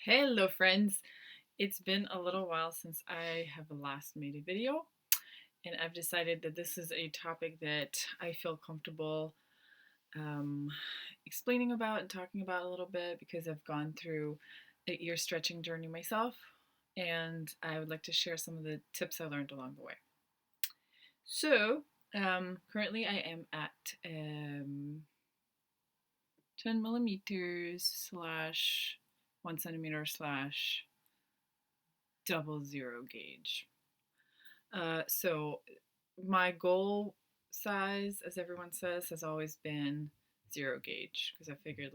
Hello friends! It's been a little while since I have last made a video, and I've decided that this is a topic that I feel comfortable um, explaining about and talking about a little bit because I've gone through an ear stretching journey myself, and I would like to share some of the tips I learned along the way. So, currently I am at 10 millimeters slash 1 centimeter slash double zero gauge. So my goal size, as everyone says, has always been zero gauge because I figured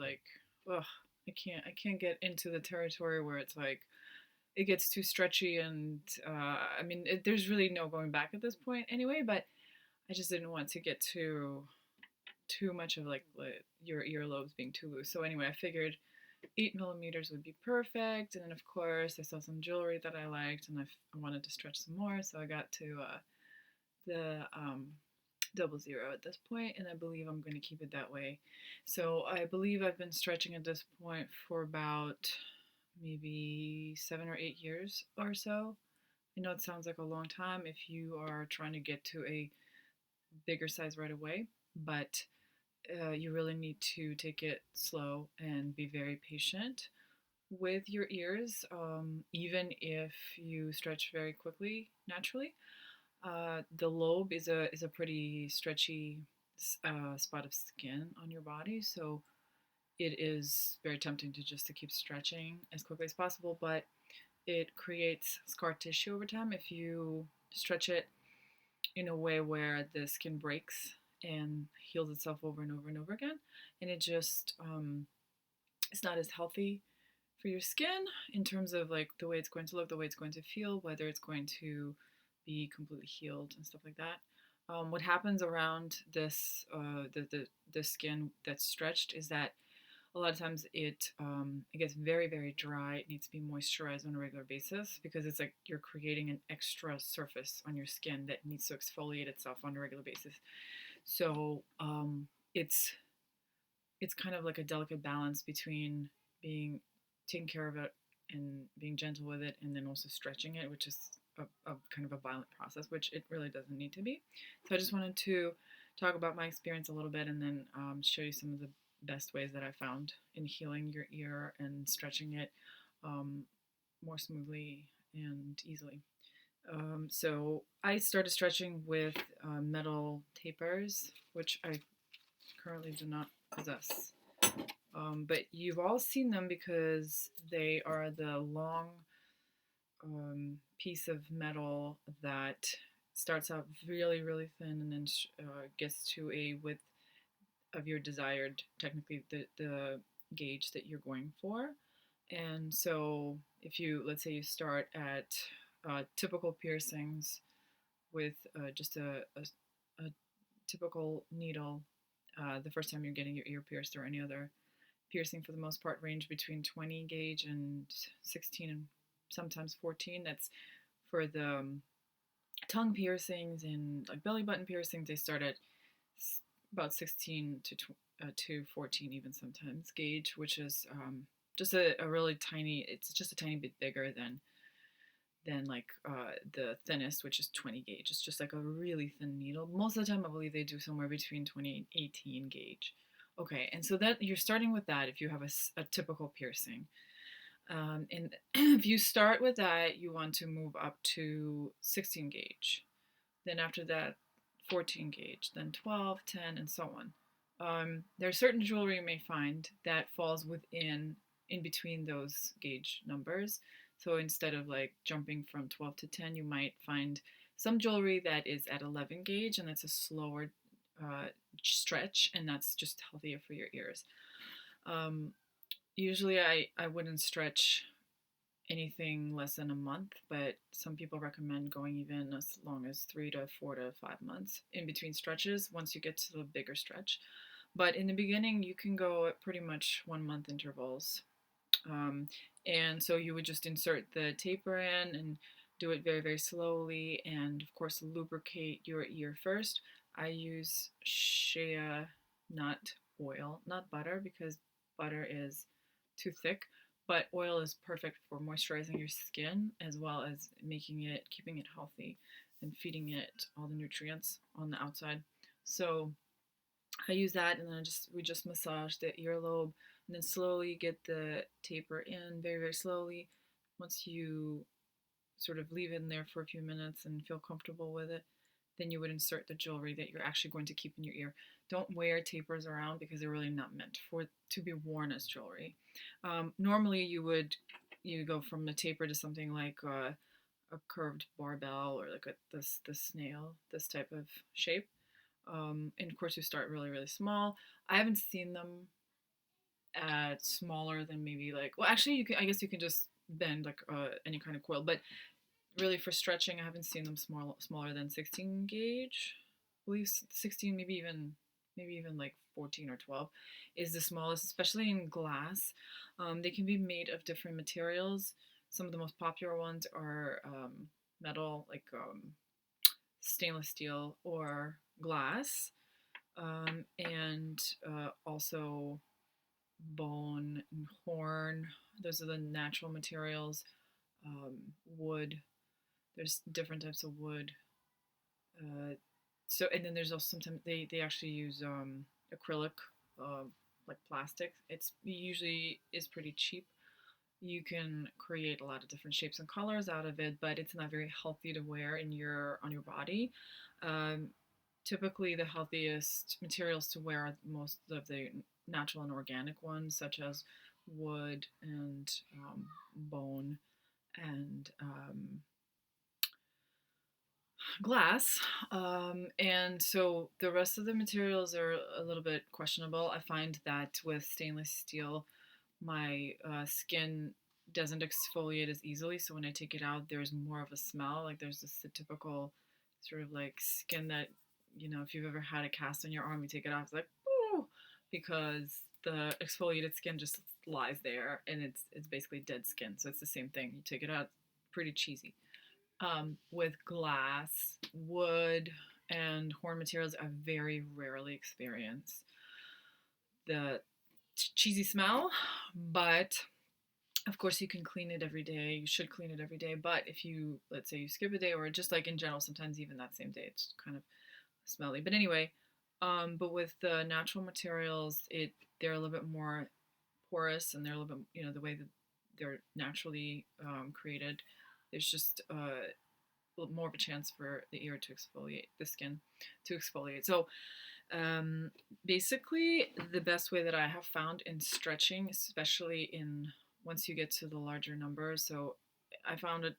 ugh, I can't get into the territory where it's like it gets too stretchy and there's really no going back at this point anyway. But I just didn't want to get too much of your earlobes being too loose. So anyway, I figured 8 millimeters would be perfect. And then, of course, I saw some jewelry that I liked and I wanted to stretch some more. So I got to the double zero at this point, and I believe I'm going to keep it that way. So I believe I've been stretching at this point for about maybe 7 or 8 years or so. I know it sounds like a long time if you are trying to get to a bigger size right away, but you really need to take it slow and be very patient with your ears, even if you stretch very quickly naturally. The lobe is a pretty stretchy spot of skin on your body, so it is very tempting to keep stretching as quickly as possible, but it creates scar tissue over time if you stretch it in a way where the skin breaks and heals itself over and over and over again, and it's not as healthy for your skin in terms of like the way it's going to look, the way it's going to feel, whether it's going to be completely healed and stuff like that. What happens around the skin that's stretched is that a lot of times it gets very very dry. It needs to be moisturized on a regular basis because it's like you're creating an extra surface on your skin that needs to exfoliate itself on a regular basis. So it's kind of like a delicate balance between being taking care of it and being gentle with it, and then also stretching it, which is a kind of a violent process, which it really doesn't need to be. So I just wanted to talk about my experience a little bit, and then show you some of the best ways that I found in healing your ear and stretching it um, more smoothly and easily. So I started stretching with metal tapers, which I currently do not possess. But you've all seen them because they are the long piece of metal that starts out really, really thin and then gets to a width of your desired, technically the gauge that you're going for. And so if you, let's say you start at typical piercings with just a typical needle, the first time you're getting your ear pierced or any other piercing for the most part range between 20 gauge and 16 and sometimes 14. That's for the tongue piercings and like belly button piercings. They start at about 16 to 14 even sometimes gauge, which is just a really tiny. It's just a tiny bit bigger than the thinnest, which is 20 gauge. It's just like a really thin needle. Most of the time, I believe they do somewhere between 20 and 18 gauge. Okay, and so that you're starting with that if you have a typical piercing. And if you start with that, you want to move up to 16 gauge. Then after that, 14 gauge, then 12, 10, and so on. There's certain jewelry you may find that falls in between those gauge numbers. So instead of like jumping from 12 to 10, you might find some jewelry that is at 11 gauge, and that's a slower stretch, and that's just healthier for your ears. Usually I wouldn't stretch anything less than a month, but some people recommend going even as long as 3 to 4 to 5 months in between stretches once you get to the bigger stretch. But in the beginning, you can go at pretty much 1 month intervals. And so you would just insert the taper in and do it very, very slowly, and of course, lubricate your ear first. I use shea nut oil, not butter, because butter is too thick, But oil is perfect for moisturizing your skin as well as keeping it healthy and feeding it all the nutrients on the outside. So I use that, and then we just massage the earlobe, and then slowly get the taper in, very very slowly. Once you sort of leave it in there for a few minutes and feel comfortable with it, then you would insert the jewelry that you're actually going to keep in your ear. Don't wear tapers around because they're really not meant for to be worn as jewelry. Normally, you go from the taper to something like a curved barbell or like the snail, this type of shape. And of course, you start really really small. I haven't seen them at smaller than maybe like, well, actually, I guess you can just bend like any kind of coil, but really for stretching, I haven't seen them smaller than 16 gauge. I believe 16, maybe even like 14 or 12 is the smallest, especially in glass. They can be made of different materials. Some of the most popular ones are metal, like stainless steel or glass, and also bone and horn. Those are the natural materials. Wood. There's different types of wood. Uh, and then there's also sometimes they actually use acrylic, uh, like plastic. It's usually is pretty cheap. You can create a lot of different shapes and colors out of it, but it's not very healthy to wear in your on your body. Um, Typically, the healthiest materials to wear are most of the natural and organic ones, such as wood and bone and glass. And so the rest of the materials are a little bit questionable. I find that with stainless steel, my skin doesn't exfoliate as easily. So when I take it out, there's more of a smell. Like there's this the typical sort of like skin that, if you've ever had a cast on your arm, you take it off, it's like, oh, because the exfoliated skin just lies there and it's basically dead skin. So it's the same thing. You take it out, pretty cheesy. With glass, wood, and horn materials, I very rarely experience the cheesy smell, but of course you can clean it every day. You should clean it every day, but if you, let's say you skip a day, or just like in general, sometimes even that same day it's kind of smelly. But anyway, but with the natural materials, they're a little bit more porous, and they're a little bit, the way that they're naturally created, there's just more of a chance for the ear to exfoliate, the skin to exfoliate. So basically, the best way that I have found in stretching, especially in once you get to the larger numbers, so I found it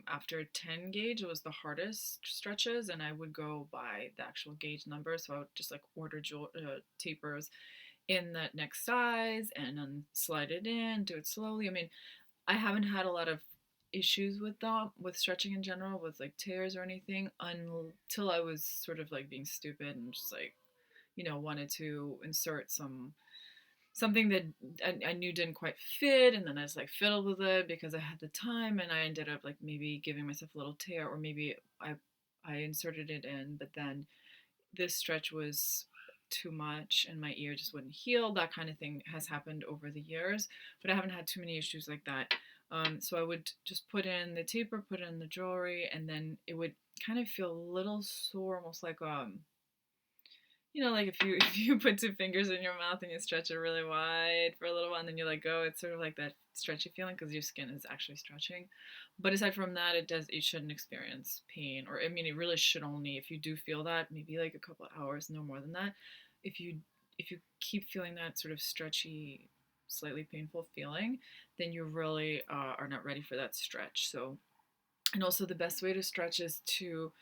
after 10 gauge, it was the hardest stretches, and I would go by the actual gauge number. So I would just like order tapers in that next size and then slide it in, do it slowly. I mean, I haven't had a lot of issues with that, with stretching in general, with like tears or anything, until I was sort of like being stupid and just like, wanted to insert something that I knew didn't quite fit, and then I just like fiddled with it because I had the time, and I ended up like maybe giving myself a little tear, or maybe I inserted it in, but then this stretch was too much and my ear just wouldn't heal. That kind of thing has happened over the years, but I haven't had too many issues like that. So I would just put in the taper, put in the jewelry, and then it would kind of feel a little sore, almost like like if you if you put two fingers in your mouth and you stretch it really wide for a little while and then you let go, it's sort of like that stretchy feeling because your skin is actually stretching. But aside from that, you shouldn't experience pain, or I mean, it really should only, if you do feel that, maybe like a couple of hours, no more than that. If you keep feeling that sort of stretchy, slightly painful feeling, then you really are not ready for that stretch. So, and also the best way to stretch is to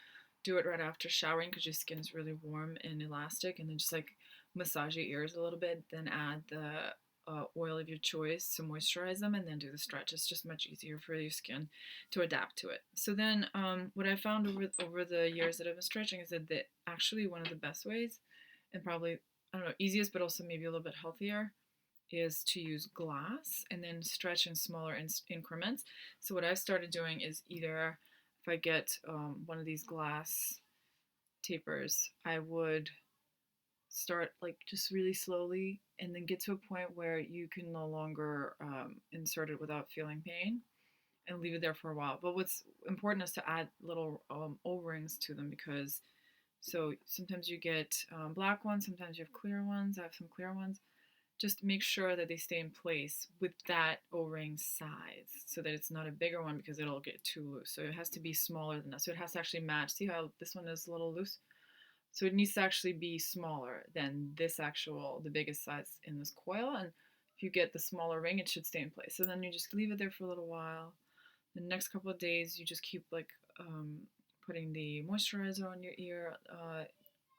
do it right after showering because your skin is really warm and elastic, and then just like massage your ears a little bit, then add the oil of your choice to moisturize them, and then do the stretch. It's just much easier for your skin to adapt to it. So then what I found over the years that I've been stretching is that actually one of the best ways, and probably, I don't know, easiest but also maybe a little bit healthier, is to use glass and then stretch in smaller increments. So what I've started doing is, either if I get one of these glass tapers, I would start like just really slowly, and then get to a point where you can no longer insert it without feeling pain, and leave it there for a while. But what's important is to add little O-rings to them, because so sometimes you get black ones, sometimes you have clear ones. I have some clear ones. Just make sure that they stay in place with that O-ring size, so that it's not a bigger one because it'll get too loose. So it has to be smaller than that. So it has to actually match. See how this one is a little loose? So it needs to actually be smaller than this actual, the biggest size in this coil. And if you get the smaller ring, it should stay in place. So then you just leave it there for a little while. The next couple of days, you just keep like putting the moisturizer on your ear,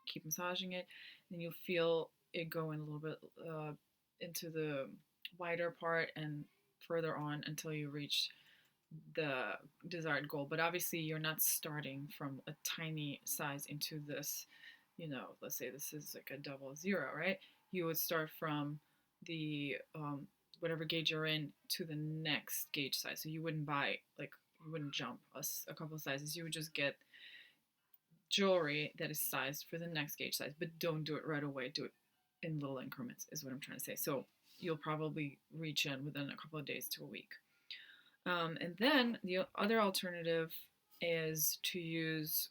keep massaging it, and you'll feel it going a little bit into the wider part and further on until you reach the desired goal. But obviously, you're not starting from a tiny size into this, let's say this is like a 00, right? You would start from the whatever gauge you're in to the next gauge size. So you wouldn't buy, like, you wouldn't jump a couple of sizes. You would just get jewelry that is sized for the next gauge size, but don't do it right away. Do it in little increments, is what I'm trying to say. So you'll probably reach in within a couple of days to a week. And then the other alternative is to use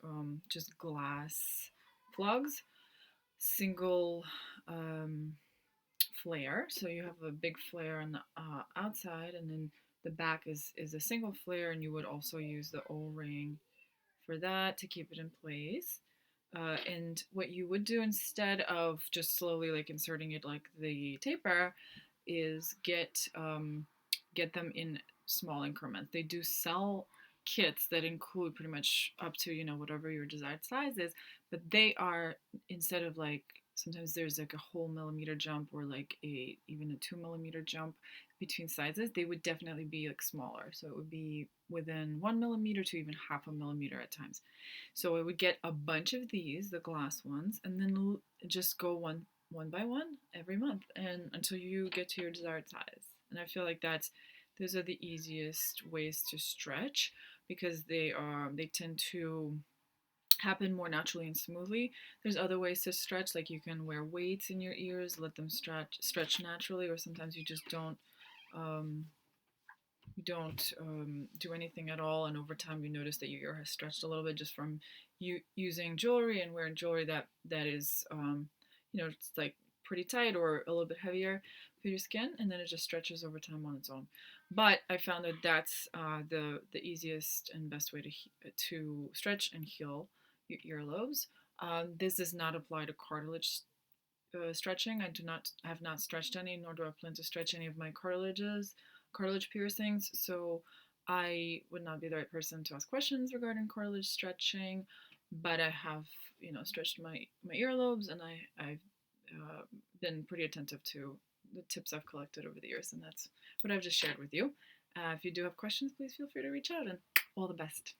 just glass plugs, single flare. So you have a big flare on the outside, and then the back is a single flare, and you would also use the O-ring for that to keep it in place. And what you would do instead of just slowly like inserting it like the taper is get them in small increments. They do sell kits that include pretty much up to whatever your desired size is, but they are, instead of like, sometimes there's like a whole millimeter jump or like even a 2 millimeter jump between sizes. They would definitely be like smaller, so it would be within 1 millimeter to even half a millimeter at times. So I would get a bunch of these, the glass ones, and then just go one by one every month, and until you get to your desired size. And I feel like those are the easiest ways to stretch, because they tend to happen more naturally and smoothly. There's other ways to stretch, like you can wear weights in your ears, let them stretch naturally, or sometimes you just um, do anything at all, and over time you notice that your ear has stretched a little bit just from you using jewelry and wearing jewelry that is it's like pretty tight or a little bit heavier for your skin, and then it just stretches over time on its own. But I found that that's the easiest and best way to stretch and heal your earlobes. This does not apply to cartilage stretching. Have not stretched any, nor do I plan to stretch any of my cartilage piercings. So I would not be the right person to ask questions regarding cartilage stretching. But I have, stretched my earlobes, and I've been pretty attentive to the tips I've collected over the years, and that's what I've just shared with you. If you do have questions, please feel free to reach out, and all the best.